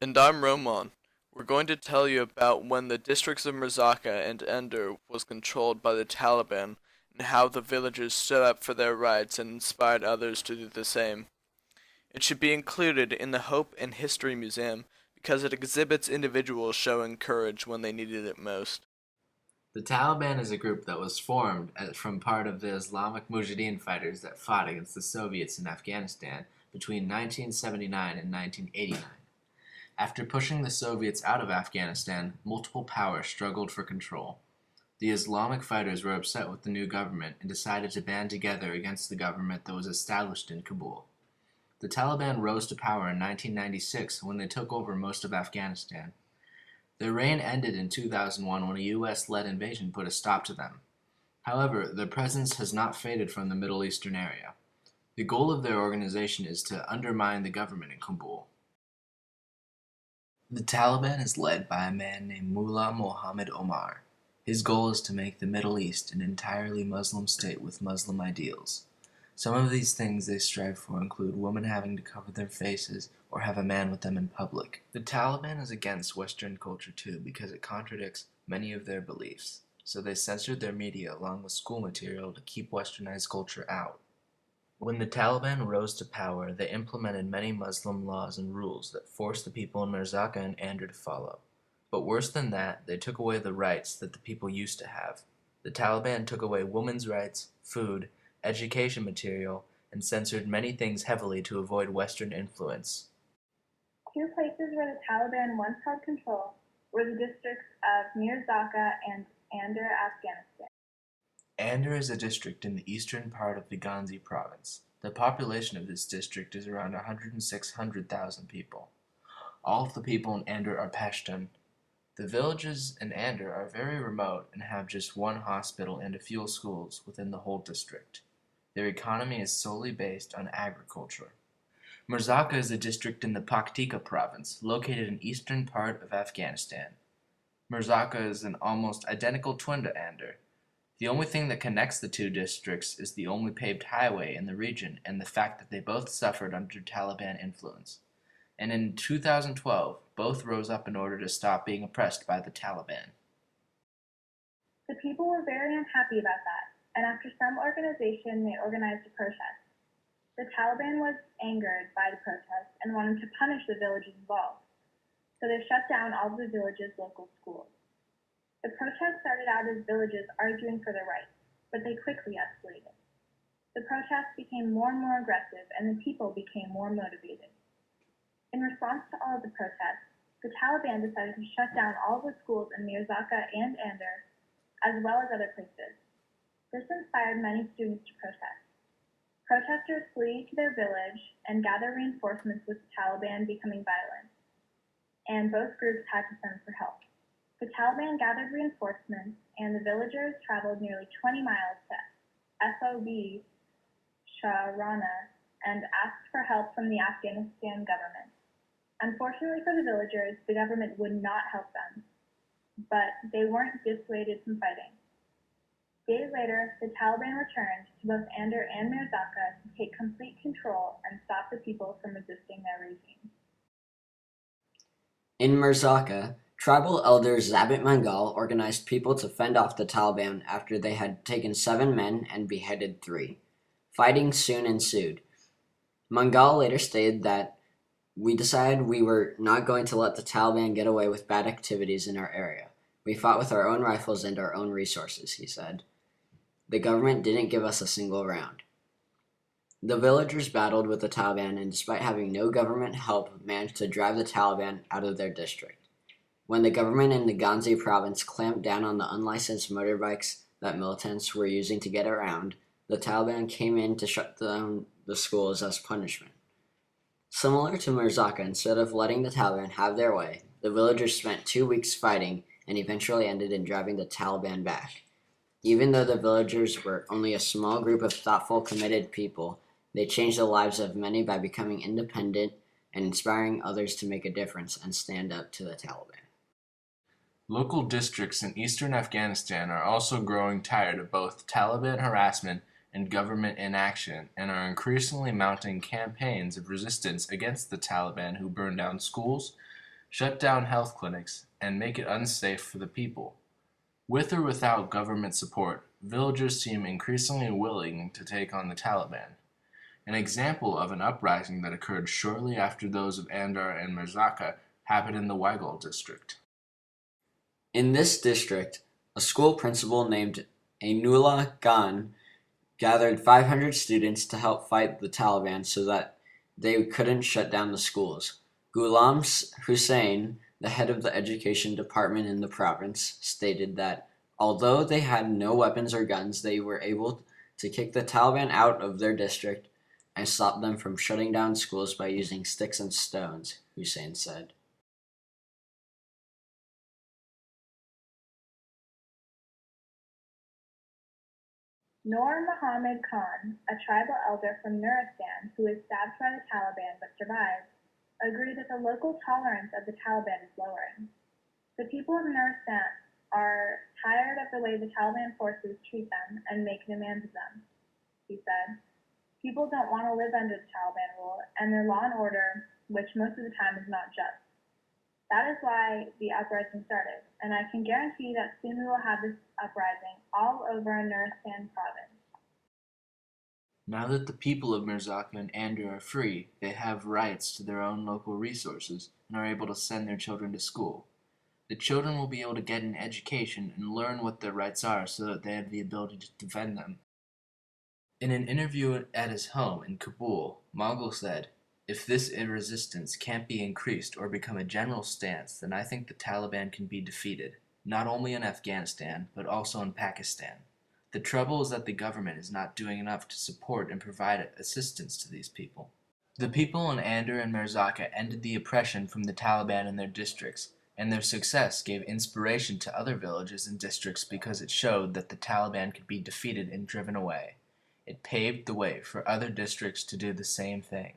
And I'm Roman. We're going to tell you about when the districts of Mirzaka and Ander was controlled by the Taliban and how the villagers stood up for their rights and inspired others to do the same. It should be included in the Hope and History Museum because it exhibits individuals showing courage when they needed it most. The Taliban is a group that was formed from part of the Islamic Mujahideen fighters that fought against the Soviets in Afghanistan between 1979 and 1989. After pushing the Soviets out of Afghanistan, multiple powers struggled for control. The Islamic fighters were upset with the new government and decided to band together against the government that was established in Kabul. The Taliban rose to power in 1996 when they took over most of Afghanistan. Their reign ended in 2001 when a US-led invasion put a stop to them. However, their presence has not faded from the Middle Eastern area. The goal of their organization is to undermine the government in Kabul. The Taliban is led by a man named Mullah Mohammed Omar. His goal is to make the Middle East an entirely Muslim state with Muslim ideals. Some of these things they strive for include women having to cover their faces or have a man with them in public. The Taliban is against Western culture too because it contradicts many of their beliefs, so they censored their media along with school material to keep Westernized culture out. When the Taliban rose to power, they implemented many Muslim laws and rules that forced the people in Mirzaka and Ander to follow. But worse than that, they took away the rights that the people used to have. The Taliban took away women's rights, food, education material, and censored many things heavily to avoid Western influence. Two places where the Taliban once held control were the districts of Mirzaka and Ander, Afghanistan. Ander is a district in the eastern part of the Ghazni province. The population of this district is around 106,000 people. All of the people in Ander are Pashtun. The villages in Ander are very remote and have just one hospital and a few schools within the whole district. Their economy is solely based on agriculture. Mirzaka is a district in the Paktika province, located in eastern part of Afghanistan. Mirzaka is an almost identical twin to Ander. The only thing that connects the two districts is the only paved highway in the region and the fact that they both suffered under Taliban influence. And in 2012, both rose up in order to stop being oppressed by the Taliban. The people were very unhappy about that, and after some organization, they organized a protest. The Taliban was angered by the protest and wanted to punish the villages involved, so they shut down all of the villages' local schools. The protest started out as villages arguing for their rights, but they quickly escalated. The protests became more and more aggressive, and the people became more motivated. In response to all of the protests, the Taliban decided to shut down all the schools in Mirzaka and Ander, as well as other places. This inspired many students to protest. Protesters flee to their village and gather reinforcements with the Taliban becoming violent, and both groups had to send for help. The Taliban gathered reinforcements, and the villagers traveled nearly 20 miles to FOB Sharana and asked for help from the Afghanistan government. Unfortunately for the villagers, the government would not help them, but they weren't dissuaded from fighting. Days later, the Taliban returned to both Ander and Mirzaka to take complete control and stop the people from resisting their regime. In Mirzaka, tribal elder Zabit Mangal organized people to fend off the Taliban after they had taken 7 men and beheaded 3. Fighting soon ensued. Mangal later stated that we decided we were not going to let the Taliban get away with bad activities in our area. We fought with our own rifles and our own resources, he said. The government didn't give us a single round. The villagers battled with the Taliban and despite having no government help managed to drive the Taliban out of their district. When the government in the Ghazni province clamped down on the unlicensed motorbikes that militants were using to get around, the Taliban came in to shut down the schools as punishment. Similar to Mirzaka, instead of letting the Taliban have their way, the villagers spent 2 weeks fighting and eventually ended in driving the Taliban back. Even though the villagers were only a small group of thoughtful, committed people, they changed the lives of many by becoming independent and inspiring others to make a difference and stand up to the Taliban. Local districts in eastern Afghanistan are also growing tired of both Taliban harassment and government inaction and are increasingly mounting campaigns of resistance against the Taliban who burn down schools, shut down health clinics, and make it unsafe for the people. With or without government support, villagers seem increasingly willing to take on the Taliban. An example of an uprising that occurred shortly after those of Ander and Mirzaka happened in the Weigel district. In this district, a school principal named Ainullah Khan gathered 500 students to help fight the Taliban so that they couldn't shut down the schools. Ghulam Hussain, the head of the education department in the province, stated that although they had no weapons or guns, they were able to kick the Taliban out of their district and stop them from shutting down schools by using sticks and stones, Hussain said. Noor Muhammad Khan, a tribal elder from Nuristan who was stabbed by the Taliban but survived, agreed that the local tolerance of the Taliban is lowering. The people of Nuristan are tired of the way the Taliban forces treat them and make demands of them, he said. People don't want to live under the Taliban rule and their law and order, which most of the time is not just. That is why the uprising started, and I can guarantee that soon we will have this uprising all over Nuristan province. Now that the people of Mirzaka and Ander are free, they have rights to their own local resources and are able to send their children to school. The children will be able to get an education and learn what their rights are so that they have the ability to defend them. In an interview at his home in Kabul, Mogul said, "If this resistance can't be increased or become a general stance, then I think the Taliban can be defeated, not only in Afghanistan, but also in Pakistan. The trouble is that the government is not doing enough to support and provide assistance to these people." The people in Ander and Mirzaka ended the oppression from the Taliban in their districts, and their success gave inspiration to other villages and districts because it showed that the Taliban could be defeated and driven away. It paved the way for other districts to do the same thing.